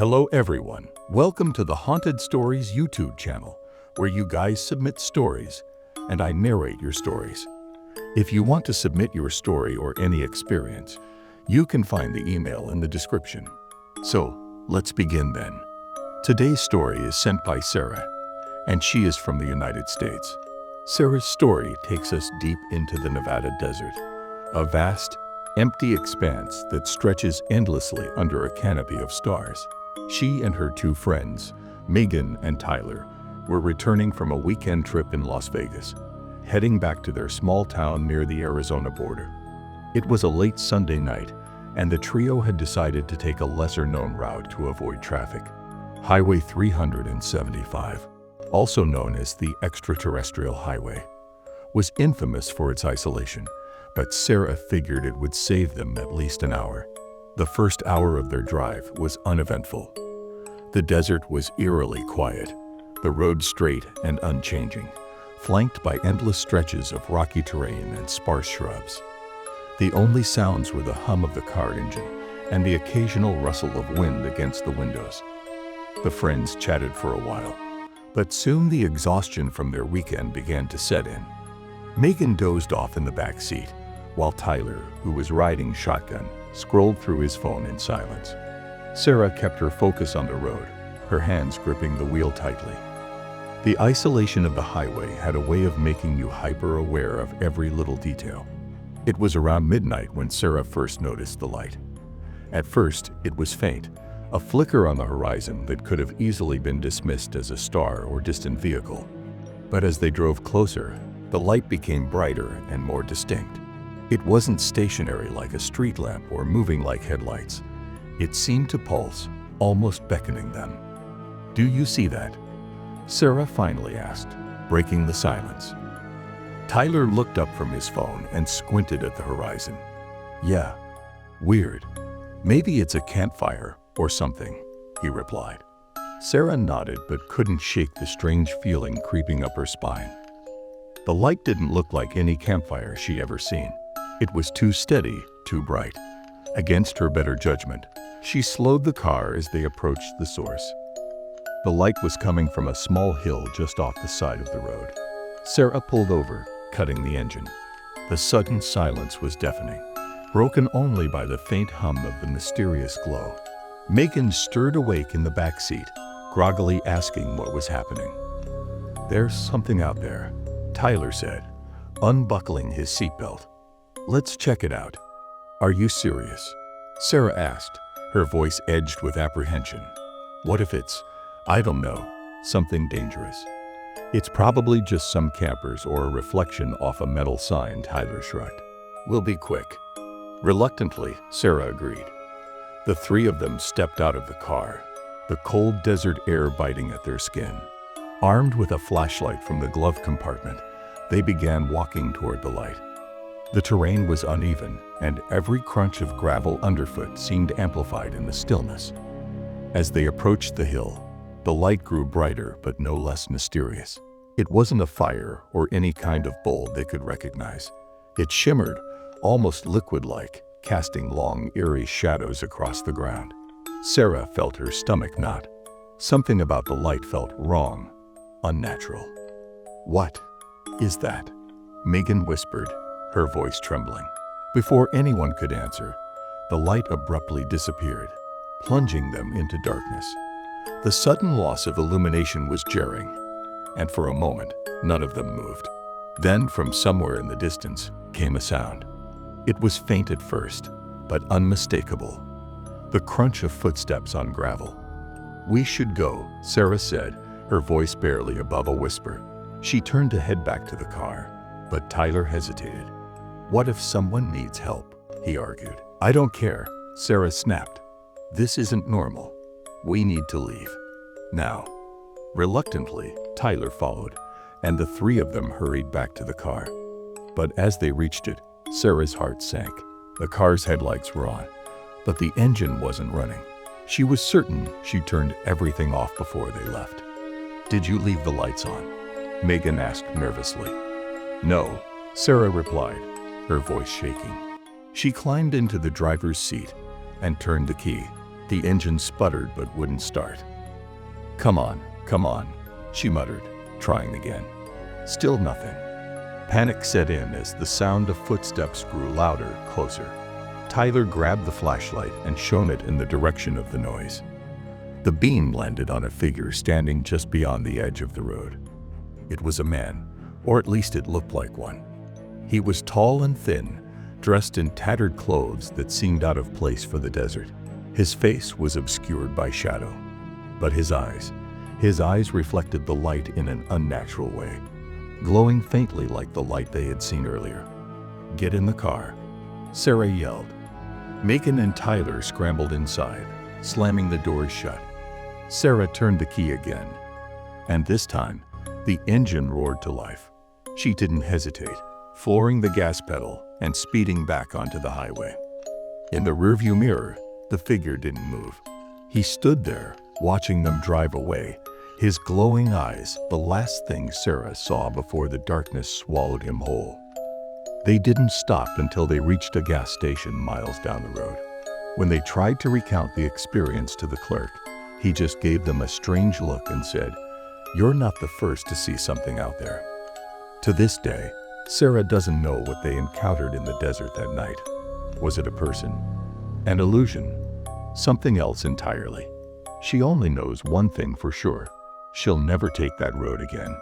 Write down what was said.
Hello everyone, welcome to the Haunted Stories YouTube channel, where you guys submit stories, and I narrate your stories. If you want to submit your story or any experience, you can find the email in the description. So, let's begin then. Today's story is sent by Sarah, and she is from the United States. Sarah's story takes us deep into the Nevada desert, a vast, empty expanse that stretches endlessly under a canopy of stars. She and her two friends, Megan and Tyler, were returning from a weekend trip in Las Vegas, heading back to their small town near the Arizona border. It was a late Sunday night, and the trio had decided to take a lesser-known route to avoid traffic. Highway 375, also known as the Extraterrestrial Highway, was infamous for its isolation, but Sarah figured it would save them at least an hour. The first hour of their drive was uneventful. The desert was eerily quiet, the road straight and unchanging, flanked by endless stretches of rocky terrain and sparse shrubs. The only sounds were the hum of the car engine and the occasional rustle of wind against the windows. The friends chatted for a while, but soon the exhaustion from their weekend began to set in. Megan dozed off in the back seat, while Tyler, who was riding shotgun, scrolled through his phone in silence. Sarah kept her focus on the road, her hands gripping the wheel tightly. The isolation of the highway had a way of making you hyper-aware of every little detail. It was around midnight when Sarah first noticed the light. At first, it was faint, a flicker on the horizon that could have easily been dismissed as a star or distant vehicle. But as they drove closer, the light became brighter and more distinct. It wasn't stationary like a street lamp or moving like headlights. It seemed to pulse, almost beckoning them. "Do you see that?" Sarah finally asked, breaking the silence. Tyler looked up from his phone and squinted at the horizon. "Yeah, weird. Maybe it's a campfire or something," he replied. Sarah nodded but couldn't shake the strange feeling creeping up her spine. The light didn't look like any campfire she ever seen. It was too steady, too bright. Against her better judgment, she slowed the car as they approached the source. The light was coming from a small hill just off the side of the road. Sarah pulled over, cutting the engine. The sudden silence was deafening, broken only by the faint hum of the mysterious glow. Megan stirred awake in the back seat, groggily asking what was happening. "There's something out there," Tyler said, unbuckling his seatbelt. "Let's check it out." "Are you serious?" Sarah asked, her voice edged with apprehension. "What if it's, I don't know, something dangerous?" "It's probably just some campers or a reflection off a metal sign," Tyler shrugged. "We'll be quick." Reluctantly, Sarah agreed. The three of them stepped out of the car, the cold desert air biting at their skin. Armed with a flashlight from the glove compartment, they began walking toward the light. The terrain was uneven, and every crunch of gravel underfoot seemed amplified in the stillness. As they approached the hill, the light grew brighter but no less mysterious. It wasn't a fire or any kind of bulb they could recognize. It shimmered, almost liquid-like, casting long, eerie shadows across the ground. Sarah felt her stomach knot. Something about the light felt wrong, unnatural. "What is that?" Megan whispered, her voice trembling. Before anyone could answer, the light abruptly disappeared, plunging them into darkness. The sudden loss of illumination was jarring, and for a moment, none of them moved. Then, from somewhere in the distance, came a sound. It was faint at first, but unmistakable. The crunch of footsteps on gravel. "We should go," Sarah said, her voice barely above a whisper. She turned to head back to the car, but Tyler hesitated. "What if someone needs help?" he argued. "I don't care," Sarah snapped. "This isn't normal. We need to leave. Now." Reluctantly, Tyler followed, and the three of them hurried back to the car. But as they reached it, Sarah's heart sank. The car's headlights were on, but the engine wasn't running. She was certain she turned everything off before they left. "Did you leave the lights on?" Megan asked nervously. "No," Sarah replied, her voice shaking. She climbed into the driver's seat and turned the key. The engine sputtered but wouldn't start. Come on, she muttered, trying again. Still nothing. Panic set in as the sound of footsteps grew louder, closer. Tyler grabbed the flashlight and shone it in the direction of the noise. The beam landed on a figure standing just beyond the edge of the road. It was a man, or at least it looked like one. He was tall and thin, dressed in tattered clothes that seemed out of place for the desert. His face was obscured by shadow, but his eyes reflected the light in an unnatural way, glowing faintly like the light they had seen earlier. "Get in the car," Sarah yelled. Macon and Tyler scrambled inside, slamming the doors shut. Sarah turned the key again, and this time, the engine roared to life. She didn't hesitate, flooring the gas pedal and speeding back onto the highway. In the rearview mirror, the figure didn't move. He stood there, watching them drive away, his glowing eyes the last thing Sarah saw before the darkness swallowed him whole. They didn't stop until they reached a gas station miles down the road. When they tried to recount the experience to the clerk, he just gave them a strange look and said, "You're not the first to see something out there." To this day, Sarah doesn't know what they encountered in the desert that night. Was it a person? An illusion? Something else entirely? She only knows one thing for sure. She'll never take that road again.